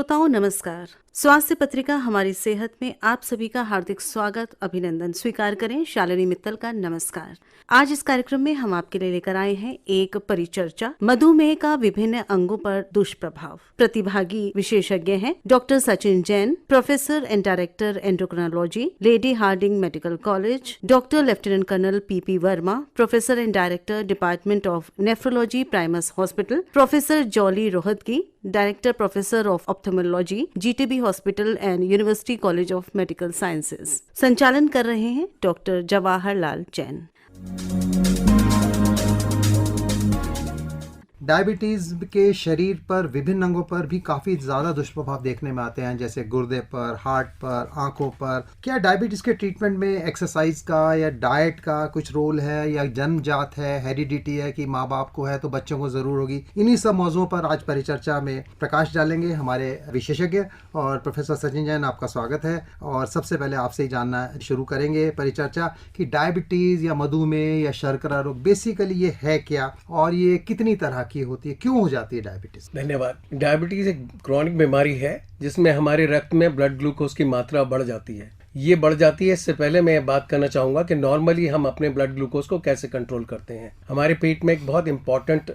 श्रोताओं नमस्कार। स्वास्थ्य पत्रिका हमारी सेहत में आप सभी का हार्दिक स्वागत अभिनंदन स्वीकार करें। शालिनी मित्तल का नमस्कार। आज इस कार्यक्रम में हम आपके लिए लेकर आए हैं एक परिचर्चा मधुमेह का विभिन्न अंगों पर दुष्प्रभाव। प्रतिभागी विशेषज्ञ हैं doctor Sachin Jain, professor and director endocrinology, Lady Hardinge medical college, doctor lieutenant colonel PP Verma, professor and director department of nephrology Primus hospital, professor Jolly Rohatgi, director professor of ophthalmology, GTB hospital and university college of medical sciences. संचालन कर रहे हैं doctor Jawaharlal Jain. Diabetes के शरीर पर विभिन्न अंगों पर भी काफ़ी ज़्यादा दुष्प्रभाव देखने में आते हैं, जैसे गुर्दे पर, हार्ट पर, आंखों पर। क्या डायबिटीज़ के ट्रीटमेंट में एक्सरसाइज का या डाइट का कुछ रोल है, या जन्मजात है, हेरिडिटी है कि माँ बाप को है तो बच्चों को ज़रूर होगी? इन्हीं सब मौज़ों पर आज परिचर्चा में प्रकाश डालेंगे हमारे विशेषज्ञ। और प्रोफेसर सचिन जैन, आपका स्वागत है। और सबसे पहले आपसे ही जानना शुरू करेंगे परिचर्चा कि डायबिटीज़ या मधुमेह या शर्करा रोग बेसिकली ये है क्या, और ये कितनी तरह की होती है, क्यों हो जाती है डायबिटीज? धन्यवाद। डायबिटीज एक क्रॉनिक बीमारी है जिसमें हमारे रक्त में ब्लड ग्लूकोज की मात्रा बढ़ जाती है। ये बढ़ जाती है, इससे पहले मैं बात करना चाहूँगा कि नॉर्मली हम अपने ब्लड ग्लूकोज को कैसे कंट्रोल करते हैं। हमारे पेट में एक बहुत इंपॉर्टेंट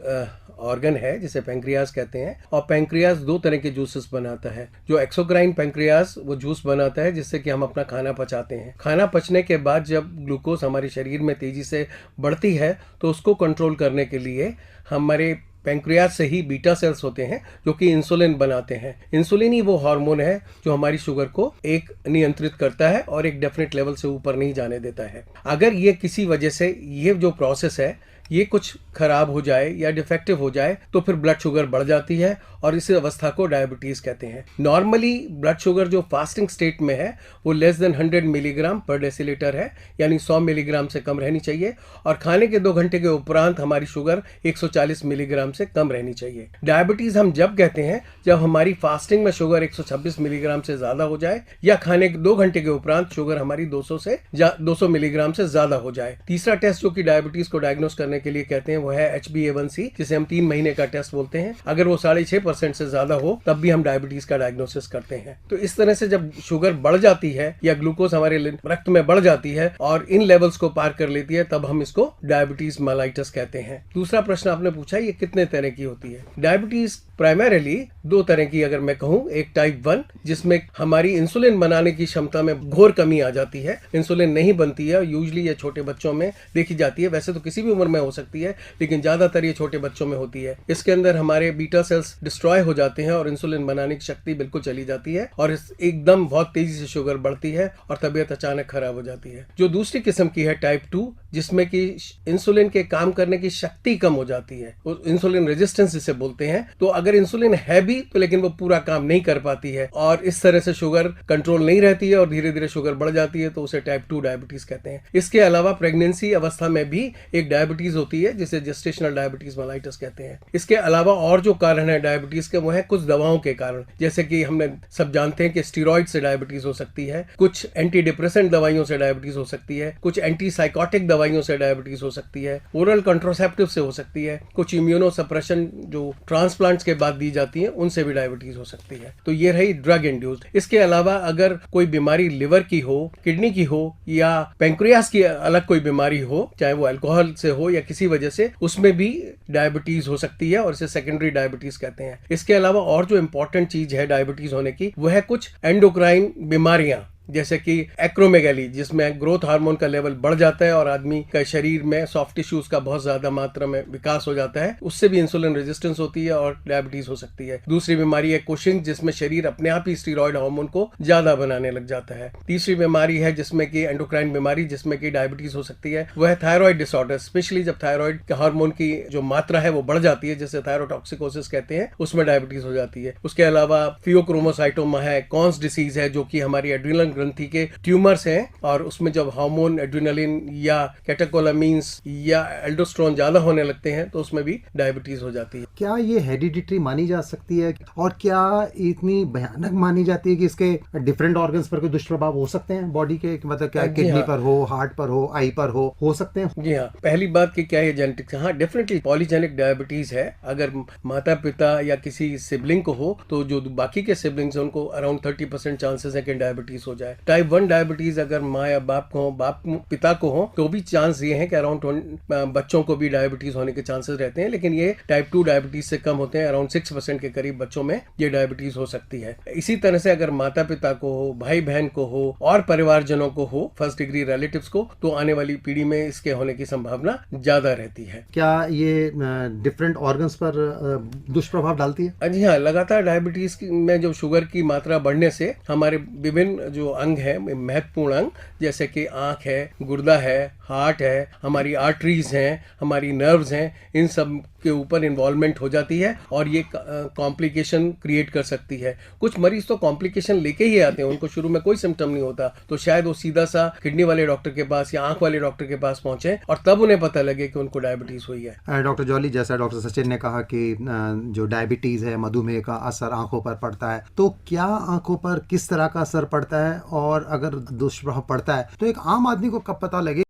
ऑर्गन है जिसे पैंक्रियाज कहते हैं, और पैंक्रियाज दो तरह के जूसेस बनाता है। जो एक्सोक्राइन पैंक्रियाज वो जूस बनाता है जिससे कि हम अपना खाना पचाते हैं। खाना पचने के बाद जब ग्लूकोज हमारे शरीर में तेजी से बढ़ती है तो उसको कंट्रोल करने के लिए हमारे पैंक्रियाज से ही बीटा सेल्स होते हैं जो कि इंसुलिन बनाते हैं। इंसुलिन ही वो हार्मोन है जो हमारी शुगर को एक नियंत्रित करता है और एक डेफिनेट लेवल से ऊपर नहीं जाने देता है। अगर ये किसी वजह से ये जो प्रोसेस है ये कुछ खराब हो जाए या डिफेक्टिव हो जाए तो फिर ब्लड शुगर बढ़ जाती है और इस अवस्था को डायबिटीज कहते हैं। नॉर्मली ब्लड शुगर जो फास्टिंग स्टेट में है वो लेस देन 100 मिलीग्राम पर डेसीलीटर है, यानी 100 मिलीग्राम से कम रहनी चाहिए। और खाने के 2 घंटे के उपरांत हमारी शुगर 140 मिलीग्राम से कम रहनी चाहिए। डायबिटीज हम जब कहते हैं जब हमारी फास्टिंग में शुगर 126 मिलीग्राम से ज्यादा हो जाए, या खाने के 2 घंटे के उपरांत शुगर हमारी 200 मिलीग्राम से ज्यादा हो जाए। तीसरा टेस्ट जो कि डायबिटीज को डायग्नोस करने के लिए कहते हैं वो है HbA1c, जिसे हम 3 महीने का टेस्ट बोलते हैं। अगर वो 6.5% से ज्यादा हो तब भी हम डायबिटीज का डायग्नोसिस करते हैं। तो इस तरह से जब शुगर बढ़ जाती है या ग्लूकोज हमारे रक्त में बढ़ जाती है और इन लेवल्स को पार कर लेती है तब हम इसको डायबिटीज मेलाइटस कहते हैं। दूसरा प्रश्न आपने पूछा ये कितने तरह की होती है। डायबिटीज प्राइमरीली 2 तरह की अगर मैं कहूं, एक टाइप 1 जिसमें हमारी इंसुलिन बनाने की क्षमता में घोर कमी आ जाती है, इंसुलिन नहीं बनती है। यूजुअली ये छोटे बच्चों में देखी जाती है, वैसे तो किसी भी उम्र में हो सकती है लेकिन ज्यादातर ये छोटे बच्चों में होती है। इसके अंदर हमारे बीटा सेल्स डिस्ट्रॉय हो जाते हैं और इंसुलिन बनाने की शक्ति बिल्कुल चली जाती है और एकदम बहुत तेजी से शुगर बढ़ती है और तबीयत अचानक खराब हो जाती है। जो दूसरी किस्म की है टाइप 2, जिसमें कि इंसुलिन के काम करने की शक्ति कम हो जाती है, इंसुलिन रेजिस्टेंस जिसे बोलते हैं। तो अगर इंसुलिन है भी तो लेकिन वो पूरा काम नहीं कर पाती है और इस तरह से शुगर कंट्रोल नहीं रहती है और धीरे धीरे शुगर बढ़ जाती है, तो उसे टाइप 2 डायबिटीज कहते हैं। इसके अलावा प्रेगनेंसी अवस्था में भी एक डायबिटीज होती है जिसे जेस्टेशनल डायबिटीज मेलाइटस कहते हैं। इसके अलावा और जो कारण है डायबिटीज के वो है कुछ दवाओं के कारण, जैसे कि हमने सब जानते हैं कि स्टीरॉइड से डायबिटीज हो सकती है, कुछ एंटी डिप्रेसेंट दवाइयों से डायबिटीज हो सकती है, कुछ एंटी साइकोटिक दवाइयों से डायबिटीज हो सकती है, ओरल कंट्रोसेप्टिव से हो सकती है, कुछ इम्यूनो सप्रेशन जो ट्रांसप्लांट्स के बाद दी जाती है उनसे भी डायबिटीज हो सकती है। तो ये रही ड्रग इंड्यूस्ड। इसके अलावा अगर कोई बीमारी लिवर की हो, किडनी की हो या पैंक्रियास की अलग कोई बीमारी हो, चाहे वो अल्कोहल से हो या किसी वजह से, उसमें भी डायबिटीज हो सकती है और इसे सेकेंडरी डायबिटीज कहते हैं। इसके अलावा और जो इंपॉर्टेंट चीज है डायबिटीज होने की वो है कुछ एंडोक्राइन बीमारियां, जैसे कि एक्रोमेगैली, जिसमें ग्रोथ हार्मोन का लेवल बढ़ जाता है और आदमी का शरीर में सॉफ्ट टिश्यूज का बहुत ज्यादा मात्रा में विकास हो जाता है, उससे भी इंसुलिन रेजिस्टेंस होती है और डायबिटीज हो सकती है। दूसरी बीमारी है कुशिंग, जिसमें शरीर अपने आप ही स्टीरॉयड हार्मोन को ज्यादा बनाने लग जाता है। तीसरी बीमारी है जिसमें कि एंडोक्राइन बीमारी, जिसमें कि डायबिटीज हो सकती है, वह है थायराइड डिसऑर्डर, स्पेशली जब थायराइड के हार्मोन की जो मात्रा है वो बढ़ जाती है, जिसे थायरोटॉक्सिकोसिस कहते हैं, उसमें डायबिटीज हो जाती है। उसके अलावा फियोक्रोमोसाइटोमा है, कॉन्स डिसीज है जो कि हमारी एड्रिनल ग्रंथि के ट्यूमर्स हैं और उसमें जब हार्मोन एड्रेनालिन या कैटेकोलामीन्स या एल्डोस्टेरोन ज्यादा होने लगते हैं तो उसमें भी डायबिटीज हो जाती है। क्या ये हेरिडिटरी मानी जा सकती है और क्या इतनी भयानक मानी जाती है कि इसके डिफरेंट ऑर्गन्स पर कोई दुष्प्रभाव हो सकते हैं बॉडी के, मतलब क्या जी किडनी हाँ। पर हो, हार्ट पर हो, आई पर हो सकते हैं? जी हाँ, पहली बात कि क्या ये जेनेटिक्स, हाँ डेफिनेटली पॉलीजेनिक डायबिटीज है। अगर माता पिता या किसी सिबलिंग को हो तो जो बाकी के सिबलिंग्स हैं उनको अराउंड 30% चांसेस है कि डायबिटीज हो जाए। टाइप 1 डायबिटीज अगर माँ या बाप को हो, बाप पिता को हो, तो भी चांस ये है कि अराउंड बच्चों को भी डायबिटीज होने के चांसेस रहते हैं, लेकिन ये टाइप 2 डायबिटीज से कम होते हैं। अराउंड 6% के करीब बच्चों में ये डायबिटीज हो सकती है। इसी तरह से अगर माता पिता को हो, भाई बहन को हो और परिवारजनों को हो, फर्स्ट डिग्री रिलेटिव्स को, तो आने वाली पीढ़ी में इसके होने की संभावना ज्यादा रहती है। क्या ये डिफरेंट ऑर्गन्स पर दुष्प्रभाव डालती है? जी हाँ, लगातार डायबिटीज में जो शुगर की मात्रा बढ़ने से हमारे विभिन्न जो अंग है, महत्वपूर्ण अंग जैसे कि आंख है, गुर्दा है, हार्ट है, हमारी आर्टरीज हैं, हमारी नर्व्स हैं, इन सब के ऊपर इन्वॉल्वमेंट हो जाती है और ये कॉम्प्लिकेशन क्रिएट कर सकती है। कुछ मरीज तो कॉम्प्लिकेशन लेके ही आते हैं, उनको शुरू में कोई सिम्टम नहीं होता, तो शायद वो सीधा सा किडनी वाले डॉक्टर के पास या आंख वाले डॉक्टर के पास पहुंचे और तब उन्हें पता लगे कि उनको डायबिटीज हुई है। डॉक्टर जॉली, जैसा डॉक्टर सचिन ने कहा कि जो डायबिटीज है, मधुमेह का असर आंखों पर पड़ता है, तो क्या आंखों पर किस तरह का असर पड़ता है और अगर दुष्प्रभाव पड़ता है तो एक आम आदमी को कब पता लगे